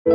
Day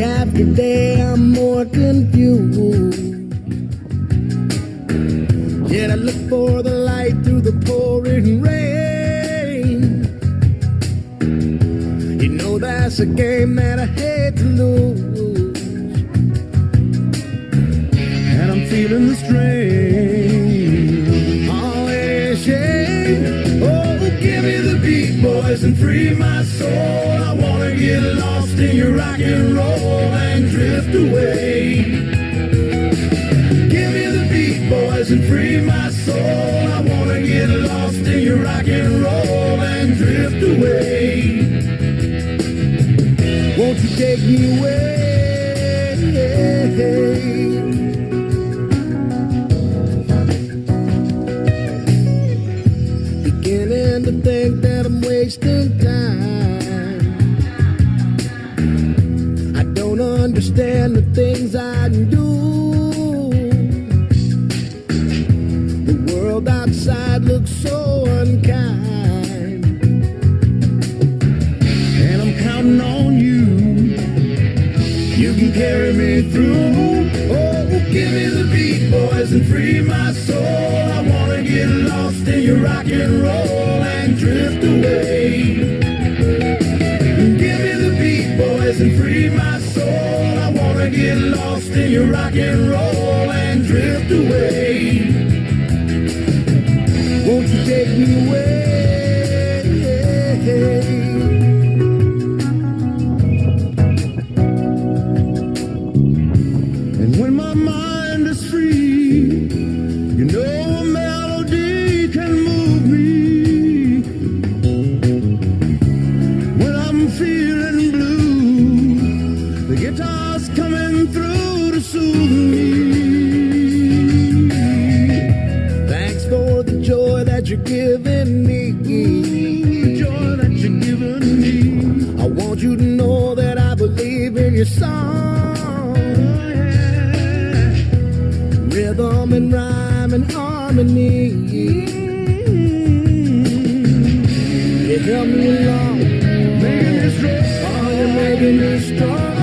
after day, I'm more confused. Yet I look for the light through the pouring rain. You know that's a game that I hate to lose, and I'm feeling the strain. Oh, it is shame. Oh, give me the beat, boys, and free my soul. I wanna get lost in your rock and roll and drift away. Give me the beat, boys, and free my soul. I wanna get lost in your rock and roll and drift away. Won't you take me away? Beginning to think that I'm wasting time. I don't understand the things I do. The world outside looks so unkind, and I'm counting on you. You can carry me through. Oh, give me the beat, boys, and free my soul. I wanna get lost in your rock and roll and drift away. Give me the beat, boys, and free my soul. I wanna get lost in your rock and roll and drift away. Won't you take me away? And when my mind is free, you know a melody can move me. When I'm feeling blue, the guitar's coming through to soothe me. Thanks for the joy that you're giving me. The joy that you're giving me. I want you to know that I believe in your song. Rhythm and rhyme and harmony. You help me along, making me strong. Oh, you're making me strong.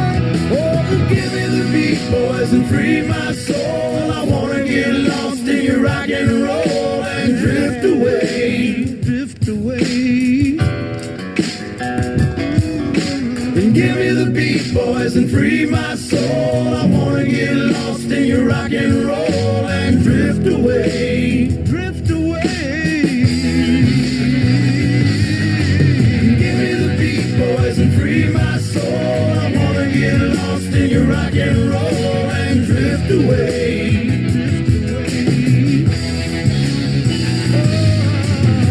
Oh, give me the beat, boys, and free my soul. I wanna get lost in your rock and roll and drift away. Drift away. And give me the beat, boys, and free my soul. I wanna get lost in your rock and roll and drift away. Drift away. Give me the beat, boys, and free my soul. I wanna get lost in your rock and roll and drift away.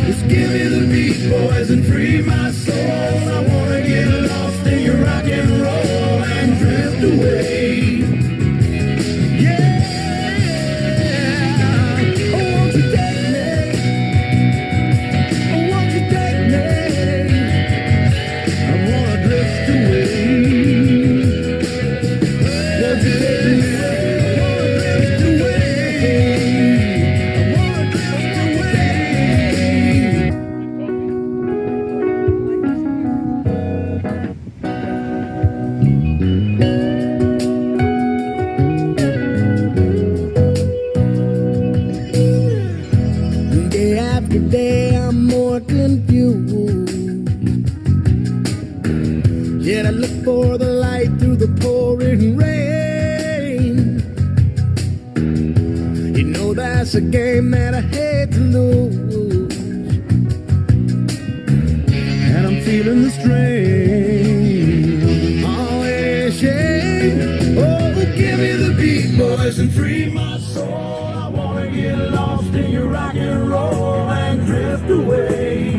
Just give me the beat, boys, and free my soul. I wanna get lost in your rock and roll and drift away. Yeah, oh, won't you take me? Oh, won't you take me? I wanna drift away. Won't you take me away? I wanna drift away. I wanna drift away. Day after day, I'm more confused. Yet I look for the light through the pouring rain. You know that's a game that I hate to lose, and I'm feeling the strain. Oh, it is shame. Oh, give me the beat, and free my soul. I wanna get lost in your rock and roll and drill. drift away.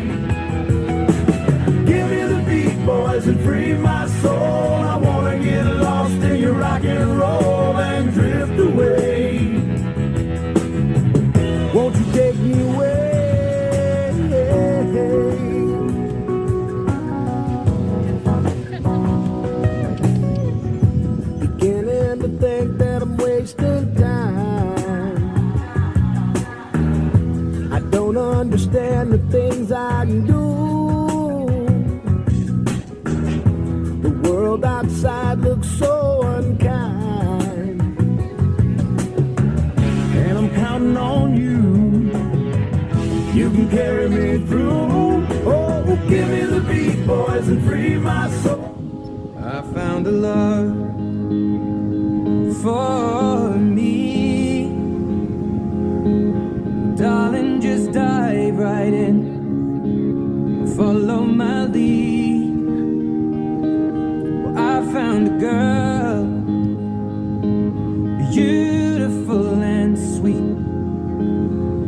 Give me the beat, boys, and free my soul. I wanna get lost in your rock and roll and drift away. Won't you take me away? Beginning to think that I'm wasting time. I don't understand the things I do. The world outside looks so unkind, and I'm counting on you. You can carry me through. Oh, give me the beat, boys, and free my soul. I found a love for me. Darling, just dive right in. Follow my lead. Well, I found a girl, beautiful and sweet.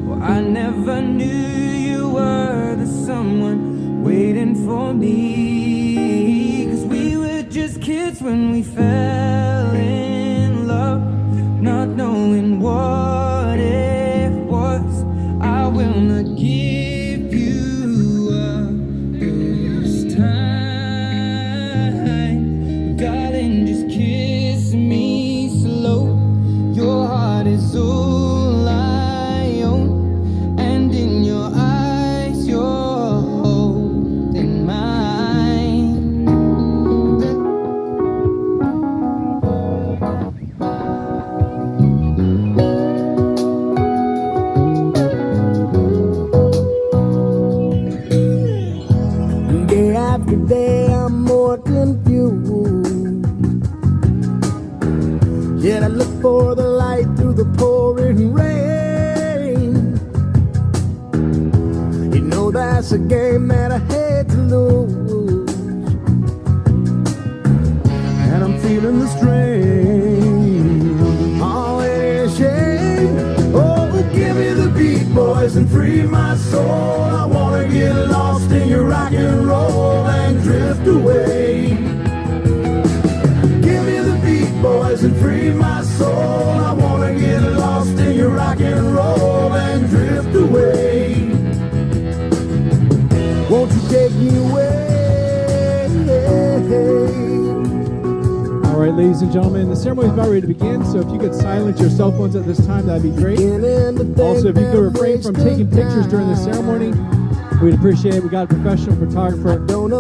Well, I never knew you were the someone waiting for me. 'Cause we were just kids when we fell in love, not knowing what it was. I will not give you up this time. Darling, just kiss me slow. Your heart is all I own, and in your eyes you're holding mine. Day after day I'm more confused, yet I look for the light through the pouring rain. You know that's a game that I hate to lose, and I'm feeling the strain. Oh, it is shame. Oh, give me the beat, boys, and free my soul. I wanna get lost in your rock and roll and drift away. Give me the beat, boys, and free my soul. I wanna get lost in your rock and roll and drift away. Won't you take me away? All right, ladies and gentlemen, the ceremony is about ready to begin, so if you could silence your cell phones at this time, that'd be great. Also, if you could refrain from taking pictures during the ceremony, we'd appreciate it. We got a professional photographer.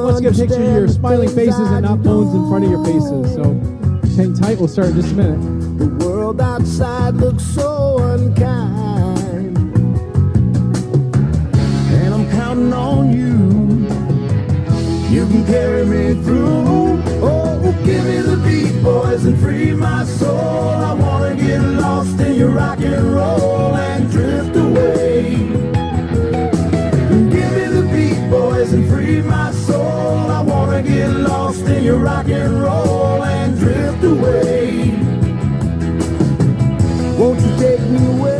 Let's get a picture of your smiling faces and not phones in front of your faces. So hang tight, we'll start in just a minute. The world outside looks so unkind, and I'm counting on you. You can carry me through. Oh, give me the beat, boys, and free my soul. I wanna get lost in your rock and roll and drift away. Give me the beat, boys, and free my soul. I wanna get lost in your rock and roll and drift away. Won't you take me away?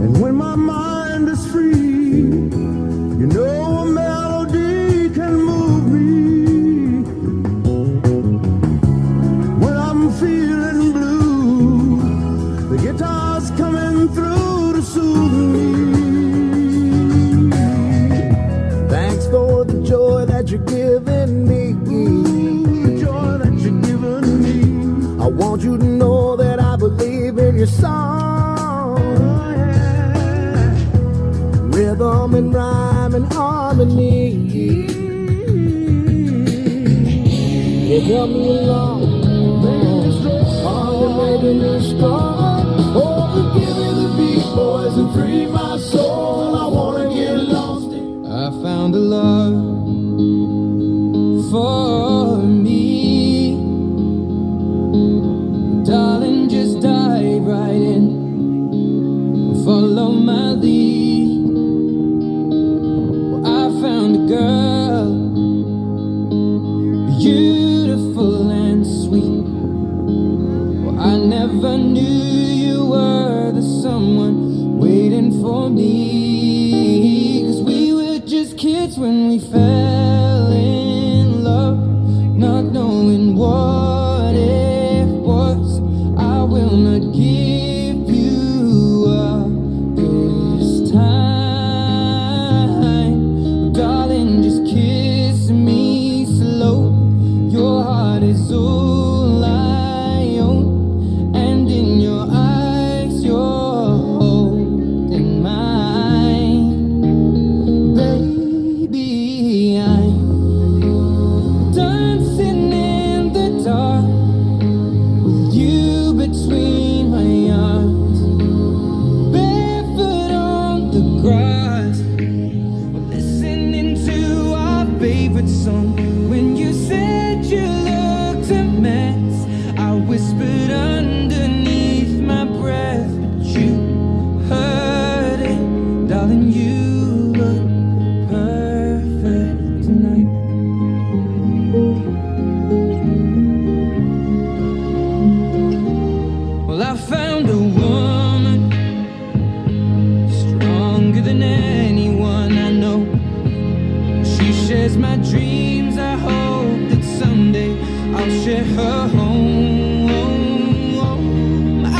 And when my mind is free, you know a melody can move me. When I'm feeling blue, the guitar's coming through to soothe me. Thanks for the joy that you're giving me. The joy that you're giving me. I want you to know that I believe in your song. Oh, yeah. Rhythm and rhyme and harmony. You help me along, making me strong. Oh, you're making me strong. Oh, give me the beat, boys, and free my soul. I wanna get lost in. I found a love for me. Darling, just dive right in. Follow my lead. Well, I found a girl, beautiful and sweet. never knew you were the someone waiting for me. 'Cause we were just kids when we fell in love, not knowing what it was. I will not give you up this time. Darling, just kiss me slow. Your heart is all I own, and in your eyes you're holding mine. Baby, I'm dancing in the dark with you between my arms, barefoot on the grass, listening to our favorite song. When you said you looked a mess, I whispered underneath my breath, but you heard it. Darling, you look perfect tonight. Well, I found a woman stronger than anyone I know. She shares my dreams. I hope that someday I'll share her home.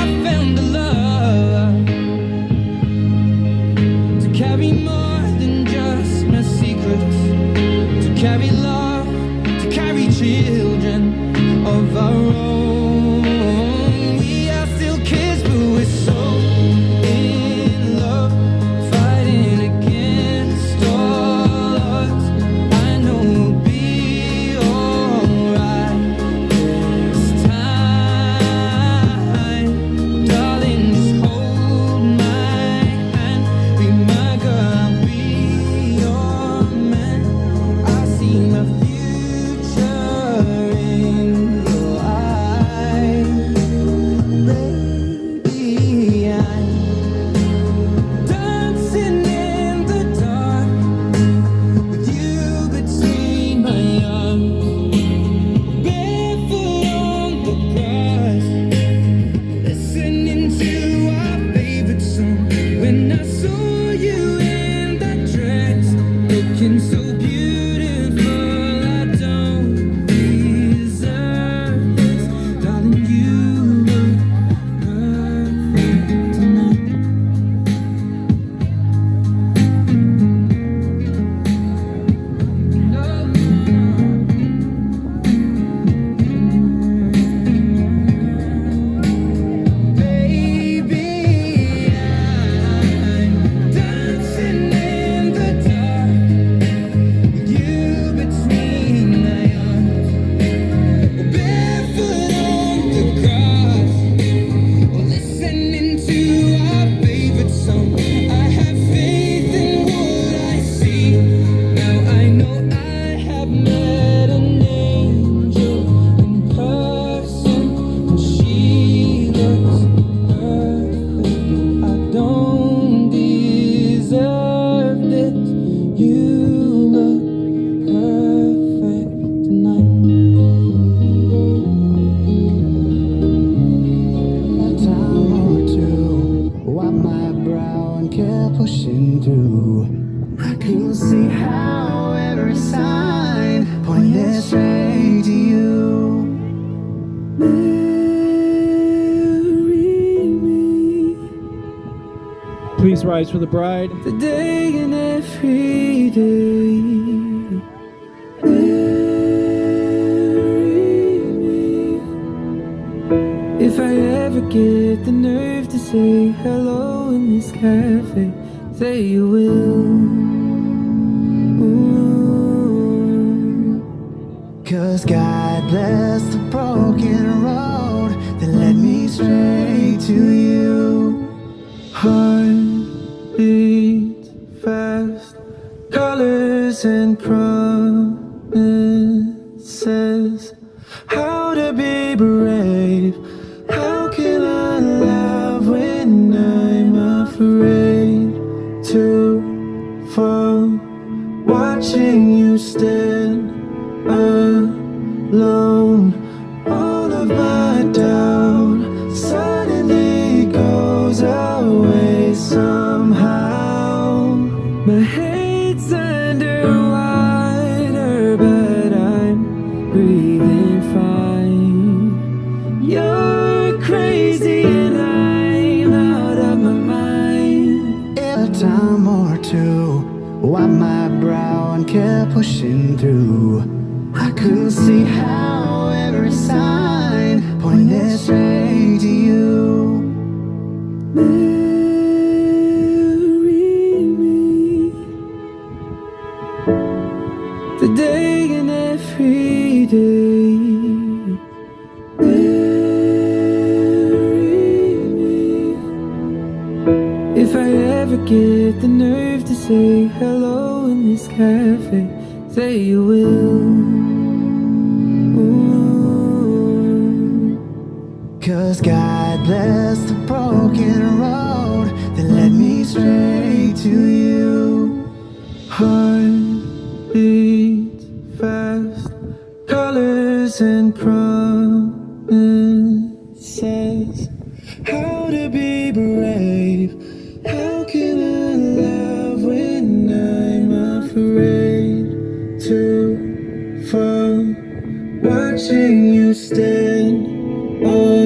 I found a love to carry more than just my secrets, to carry love, to carry children of our own. We are still kids, but we're so in love, fighting against all odds. I know we'll be alright this time. Darling, just hold my hand, be my girl, I'll be your man. I see my future in your eyes. Baby, I'm dancing in the dark with you between my arms, barefoot on the grass, listening to our favorite song. When I saw you in that dress, looking so beautiful, I don't deserve this. Darling, you look perfect tonight. Baby, I'm dancing in the dark with you between my arms, barefoot on the grass, listening to our favorite song. I have faith in what I see. Now I know I have met an angel in person, and she looks perfect. I don't deserve this. You look perfect tonight. A time or two, wipe my brow and kept pushing through. I couldn't see how every sign pointed straight to you. Marry me Please rise for the bride. today and every day. Marry me. If I ever get the nerve to say hello in this cafe, say you will. Ooh. 'Cause God bless the broken road that led me straight to you. Heart beats fast, colors and promises. How to be brave? How can I love when I'm afraid to fall? Watching you stand alone, all of my doubt. time or two, wiped my brow and kept pushing through. I couldn't see how every sign pointed straight to you. Marry me today and every day. If I ever get the nerve to say hello in this cafe, say you will. Ooh. 'Cause God bless the broken road that led me straight to you. Heart beats fast, colors and promises. How to be brave. How can I love when I'm afraid to fall? Watching you stand alone,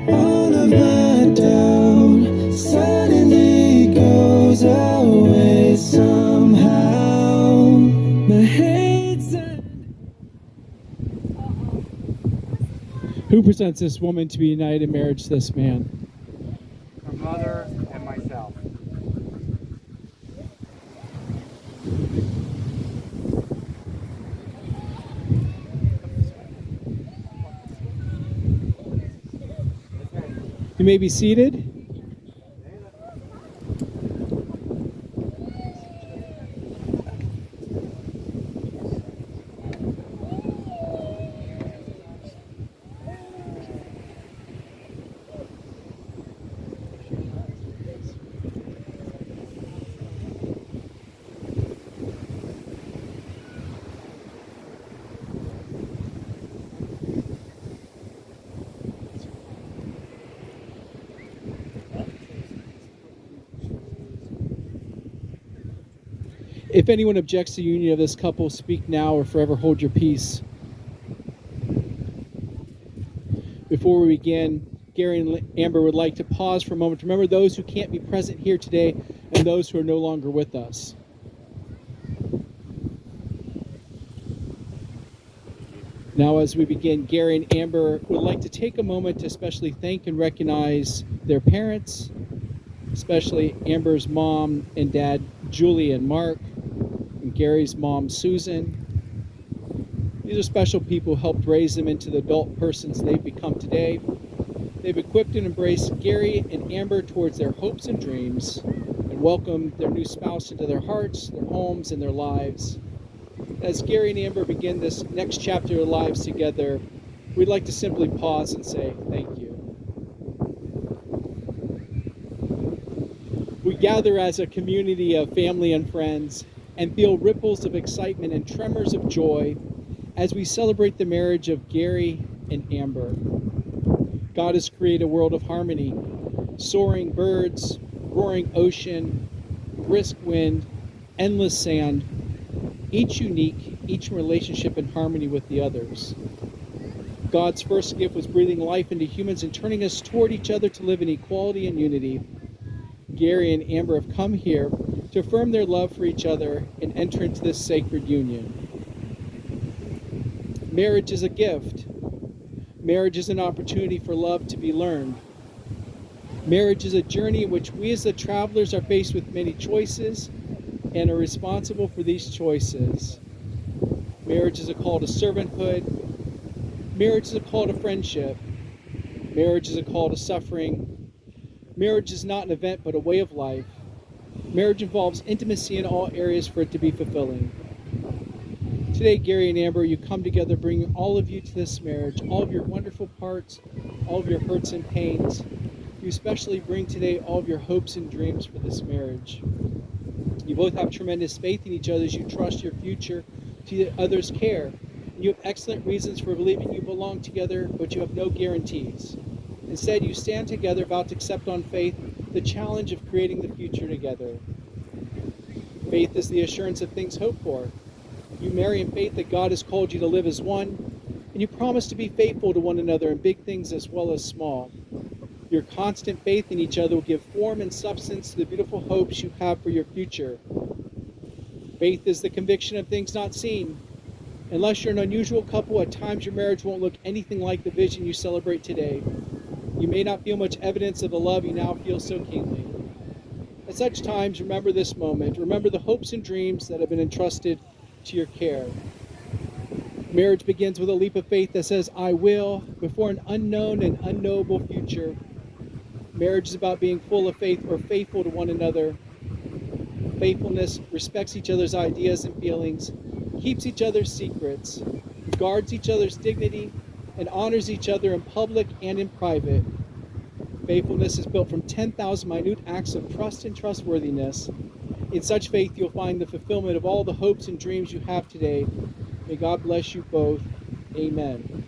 all of my doubt suddenly goes away somehow. My head's Who presents this woman to be united in marriage to this man? Her mother and myself. You may be seated. If anyone objects to the union of this couple, speak now or forever hold your peace. Before we begin, Gary and Amber would like to pause for a moment to remember those who can't be present here today and those who are no longer with us. Now, as we begin, Gary and Amber would like to take a moment to especially thank and recognize their parents, especially Amber's mom and dad, Julie and Mark, and Gary's mom, Susan. These are special people who helped raise them into the adult persons they've become today. They've equipped and embraced Gary and Amber towards their hopes and dreams and welcomed their new spouse into their hearts, their homes, and their lives. As Gary and Amber begin this next chapter of their lives together, we'd like to simply pause and say thank you. We gather as a community of family and friends and feel ripples of excitement and tremors of joy as we celebrate the marriage of Gary and Amber. God has created a world of harmony, soaring birds, roaring ocean, brisk wind, endless sand, each unique, each relationship in harmony with the others. God's first gift was breathing life into humans and turning us toward each other to live in equality and unity. Gary and Amber have come here to affirm their love for each other and enter into this sacred union. Marriage is a gift. Marriage is an opportunity for love to be learned. Marriage is a journey in which we as the travelers are faced with many choices and are responsible for these choices. Marriage is a call to servanthood. Marriage is a call to friendship. Marriage is a call to suffering. Marriage is not an event, but a way of life. Marriage involves intimacy in all areas for it to be fulfilling. Today, Gary and Amber, you come together bringing all of you to this marriage, all of your wonderful parts, all of your hurts and pains. You especially bring today all of your hopes and dreams for this marriage. You both have tremendous faith in each other as you trust your future to others' care. You have excellent reasons for believing you belong together, but you have no guarantees. Instead, you stand together about to accept on faith the challenge of creating the future together. Faith is the assurance of things hoped for. You marry in faith that God has called you to live as one, and you promise to be faithful to one another in big things as well as small. Your constant faith in each other will give form and substance to the beautiful hopes you have for your future. Faith is the conviction of things not seen. Unless you're an unusual couple, at times your marriage won't look anything like the vision you celebrate today. You may not feel much evidence of the love you now feel so keenly. At such times, remember this moment. Remember the hopes and dreams that have been entrusted to your care. Marriage begins with a leap of faith that says, I will, before an unknown and unknowable future. Marriage is about being full of faith or faithful to one another. Faithfulness respects each other's ideas and feelings, keeps each other's secrets, guards each other's dignity, and honors each other in public and in private. Faithfulness is built from 10,000 minute acts of trust and trustworthiness. In such faith, you'll find the fulfillment of all the hopes and dreams you have today. May God bless you both. Amen.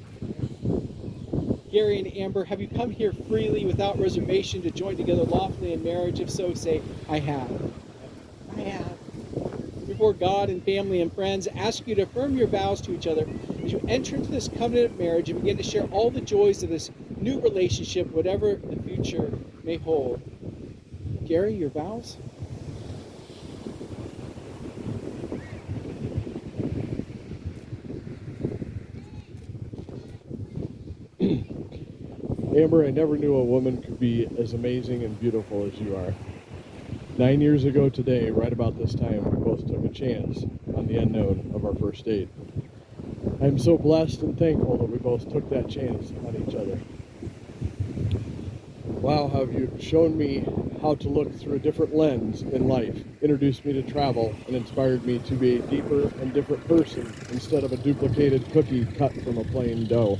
Gary and Amber, have you come here freely without reservation to join together lawfully in marriage? If so, say, I have. I have. Before God and family and friends, ask you to affirm your vows to each other as you enter into this covenant of marriage and begin to share all the joys of this new relationship, whatever the future may hold. Gary, your vows? Amber, I never knew a woman could be as amazing and beautiful as you are. 9 years ago today, right about this time, we both took a chance on the unknown of our first date. I'm so blessed and thankful that we both took that chance on each other. Wow, have you shown me how to look through a different lens in life, introduced me to travel, and inspired me to be a deeper and different person instead of a duplicated cookie cut from a plain dough.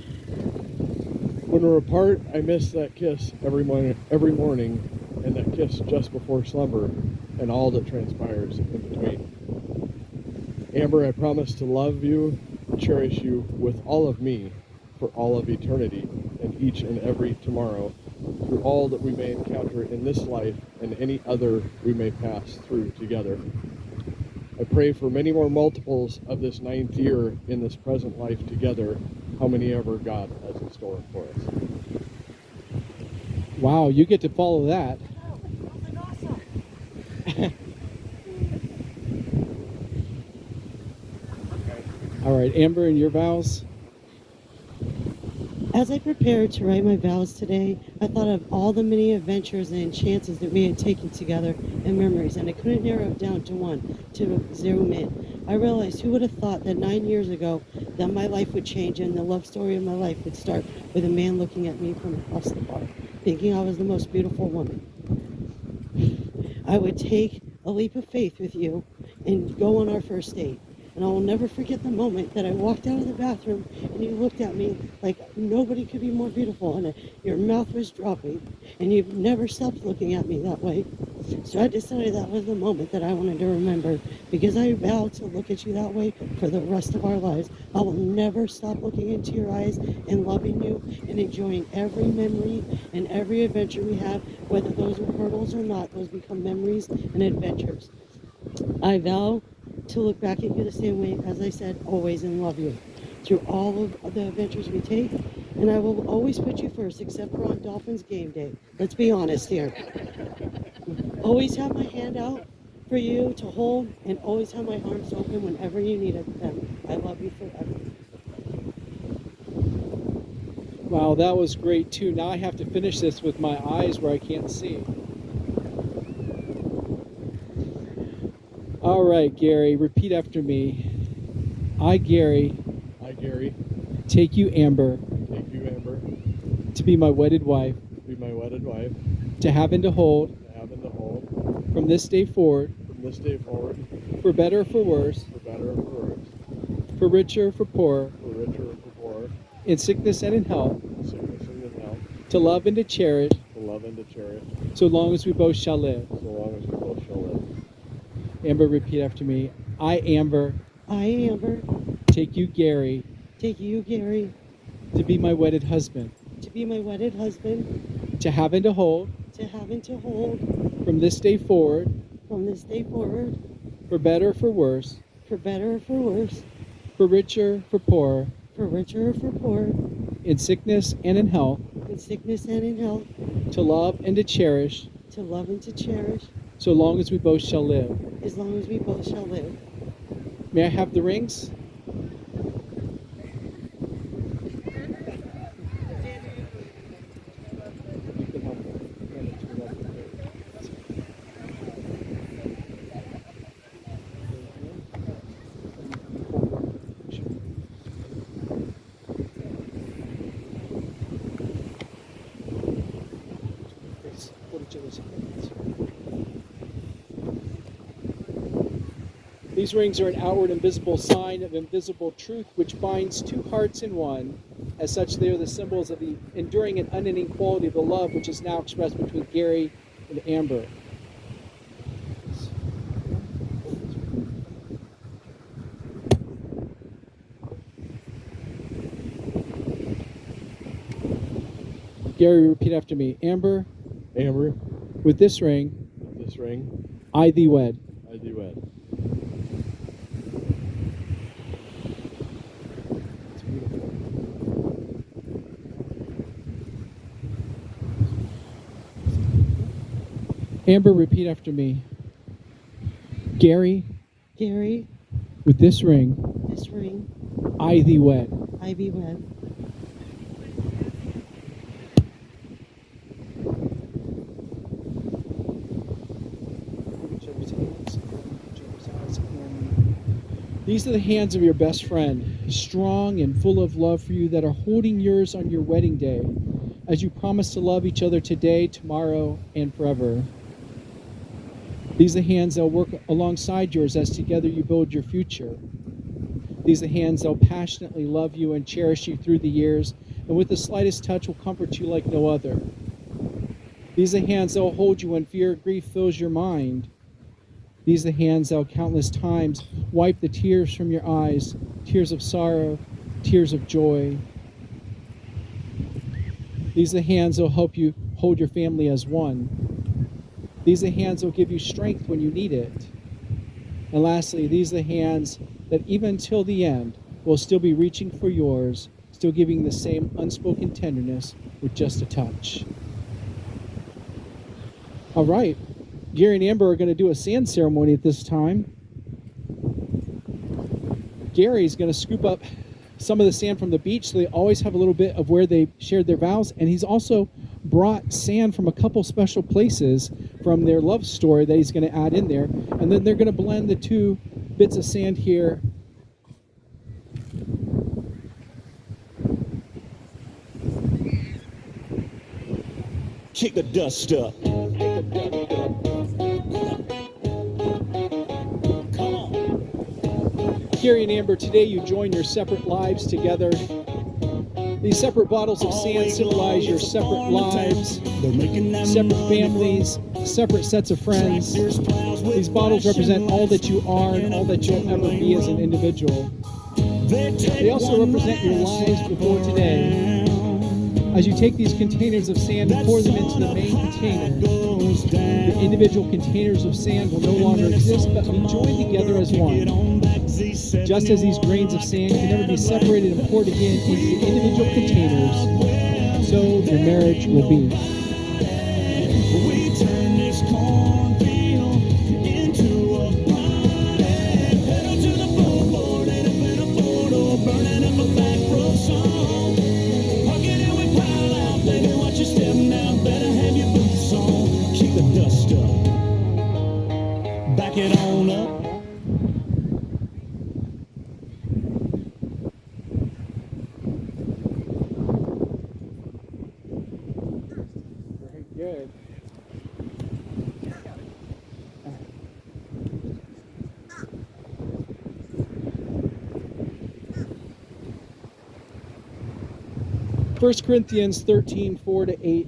When we're apart, I miss that kiss every morning, and that kiss just before slumber, and all that transpires in between. Amber, I promise to love you, cherish you with all of me for all of eternity, and each and every tomorrow, through all that we may encounter in this life and any other we may pass through together. I pray for many more multiples of this 9th year in this present life together, how many ever God has in store for us. Wow, you get to follow that. All right, Amber, and your vows? As I prepared to write my vows today, I thought of all the many adventures and chances that we had taken together and memories, and I couldn't narrow it down to one to zoom in. I realized who would have thought that 9 years ago that my life would change and the love story of my life would start with a man looking at me from across the bar, thinking I was the most beautiful woman. I would take a leap of faith with you and go on our first date. And I will never forget the moment that I walked out of the bathroom and you looked at me like nobody could be more beautiful, and your mouth was dropping, and you've never stopped looking at me that way. So I decided that was the moment that I wanted to remember, because I vowed to look at you that way for the rest of our lives. I will never stop looking into your eyes and loving you and enjoying every memory and every adventure we have, whether those are hurdles or not. Those become memories and adventures. I vow to look back at you the same way, as I said, always, and love you through all of the adventures we take. And I will always put you first, except for on Dolphins game day. Let's be honest here. Always have my hand out for you to hold, and always have my arms open whenever you need them. I love you forever. Wow, that was great too. Now I have to finish this with my eyes where I can't see. All right, Gary, repeat after me. I, Gary, Take you, Amber, to be my wedded wife, to to have and to hold, from this day forward, for better or for worse, for richer or for poorer, in sickness and in health, to love and to cherish, so long as we both shall live. Amber, repeat after me. I, Amber, take you, Gary, to be my wedded husband, to have and to hold, from this day forward, for better or for worse, for richer, for poorer, in sickness and in health, in sickness and in health, to love and to cherish, to love and to cherish, so long as we both shall live. as long as we both shall live. May I have the rings? You can help hand it to the left. Hold each other's hands. These rings are an outward and visible sign of invisible truth which binds two hearts in one. As such, they are the symbols of the enduring and unending quality of the love which is now expressed between Gary and Amber. Gary, repeat after me. Amber, Amber, with this ring, with this ring, I thee wed. I thee wed. It's beautiful. Amber, repeat after me. Gary, Gary, with this ring, this ring, I thee wed. I be wed. These are the hands of your best friend, strong and full of love for you, that are holding yours on your wedding day, as you promise to love each other today, tomorrow, and forever. These are the hands that will work alongside yours as together you build your future. These are the hands that will passionately love you and cherish you through the years, and with the slightest touch will comfort you like no other. These are the hands that will hold you when fear or grief fills your mind. These are the hands that will countless times wipe the tears from your eyes, tears of sorrow, tears of joy. These are the hands that will help you hold your family as one. These are the hands that will give you strength when you need it. And lastly, these are the hands that even until the end will still be reaching for yours, still giving the same unspoken tenderness with just a touch. All right. Gary and Amber are going to do a sand ceremony at this time. Gary's going to scoop up some of the sand from the beach, so they always have a little bit of where they shared their vows. And he's also brought sand from a couple special places from their love story that he's going to add in there. And then they're going to blend the two bits of sand here. Kick the dust up. Gary and Amber, today you join your separate lives together. These separate bottles of sand symbolize your separate lives, separate families, separate sets of friends. These bottles represent all that you are and all that you'll ever be as an individual. They also represent your lives before today. As you take these containers of sand and pour them into the main container, the individual containers of sand will no longer exist, but be joined together as one. Just as these grains of sand can never be separated and poured again into the individual containers, so your marriage will be. We turn this cornfield into a party. Pedal to the floorboard and up in a photo, burning up a back row song. Pocket and we pile out, baby, watch your step now. Better have your boots on. Kick the dust up. Back it on up. Good. First Corinthians 13, 4-8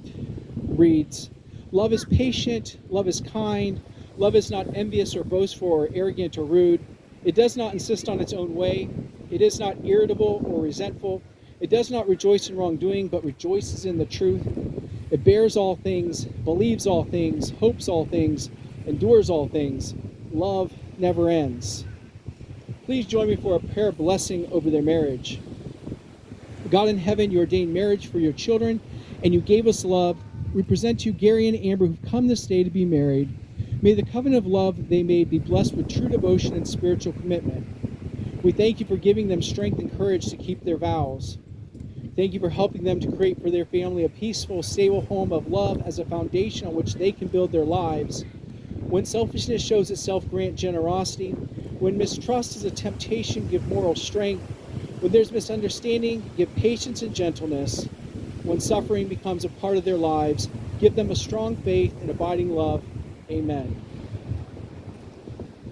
reads, "Love is patient, love is kind, love is not envious or boastful or arrogant or rude. It does not insist on its own way. It is not irritable or resentful. It does not rejoice in wrongdoing, but rejoices in the truth. It bears all things, believes all things, hopes all things, endures all things. Love never ends." Please join me for a prayer blessing over their marriage. God in heaven, you ordained marriage for your children, and you gave us love. We present to you Gary and Amber, who've come this day to be married. May the covenant of love they made be blessed with true devotion and spiritual commitment. We thank you for giving them strength and courage to keep their vows. Thank you for helping them to create for their family a peaceful, stable home of love as a foundation on which they can build their lives. When selfishness shows itself, grant generosity. When mistrust is a temptation, give moral strength. When there's misunderstanding, give patience and gentleness. When suffering becomes a part of their lives, give them a strong faith and abiding love. Amen.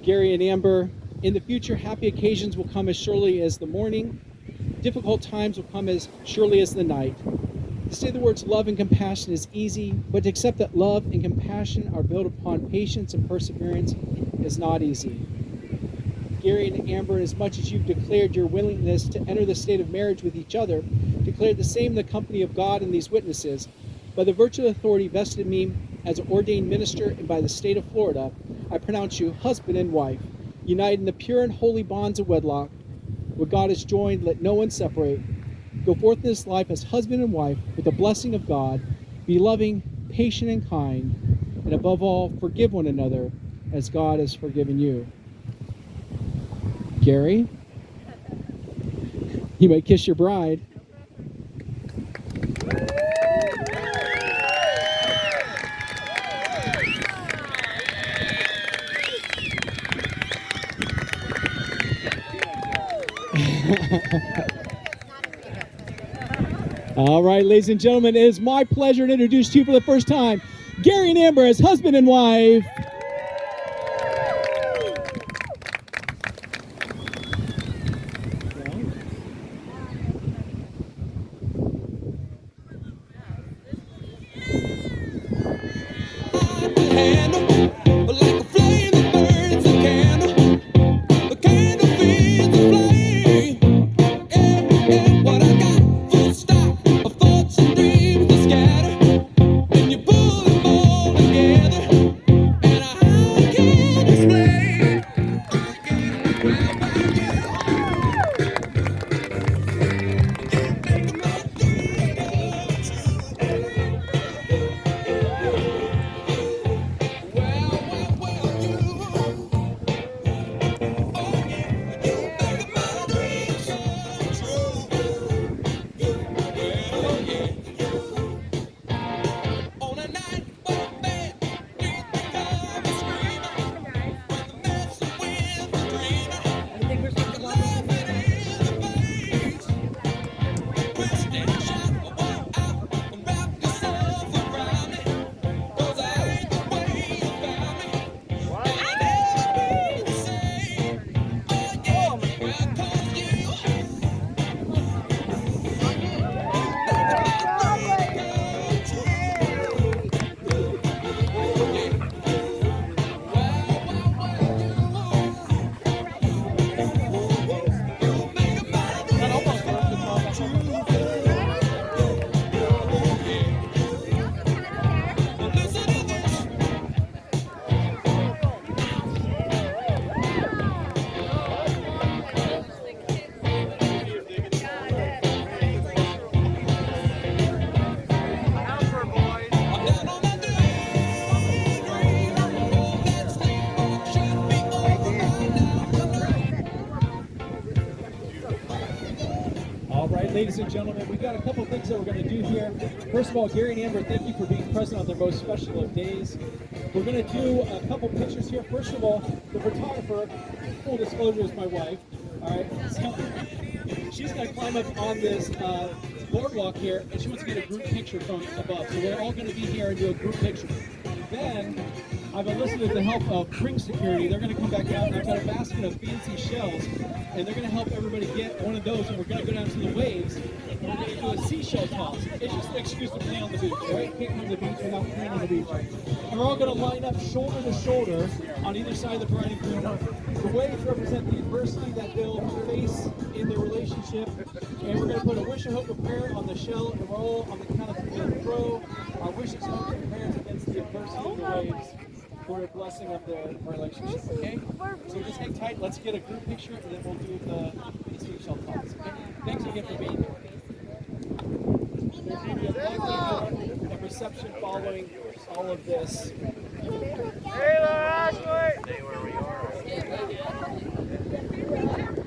Gary and Amber, in the future, happy occasions will come as surely as the morning. Difficult times will come as surely as the night. To say the words love and compassion is easy, but to accept that love and compassion are built upon patience and perseverance is not easy. Gary and Amber, as much as you've declared your willingness to enter the state of marriage with each other, declare the same in the company of God and these witnesses. By the virtual authority vested in me as an ordained minister and by the state of Florida, I pronounce you husband and wife, united in the pure and holy bonds of wedlock. What God has joined, let no one separate. Go forth in this life as husband and wife with the blessing of God. Be loving, patient, and kind. And above all, forgive one another as God has forgiven you. Gary, you may kiss your bride. All right, ladies and gentlemen, it is my pleasure to introduce to you for the first time, Gary and Amber as husband and wife. Ladies and gentlemen, we've got a couple things that we're going to do here. First of all, Gary and Amber, thank you for being present on their most special of days. We're going to do a couple pictures here. First of all, the photographer, full disclosure, is my wife. All right, so she's going to climb up on this boardwalk here, and she wants to get a group picture from above. So we're all going to be here and do a group picture. Then I've enlisted the help of Ring Security. They're going to come back out, and I've got a basket of fancy shells, and they're going to help everybody get one of those, and we're going to go down to the waves, and we're going to do a seashell toss. It's just an excuse to play on the beach, right? Can't come to the beach without playing on the beach. And we're all going to line up shoulder to shoulder on either side of the bride and groom. The waves represent the adversity that they'll face in their relationship, and we're going to put a wish, a hope, a prayer on the shell, and we're all on the count of three going to throw our wishes, hopes, and prayers against the adversity of the waves for a blessing of their relationship, okay? So just hang tight, let's get a group picture, and then we'll do the seashell toss, okay? Thanks again for being here. reception following all of this. Hey, Ashley!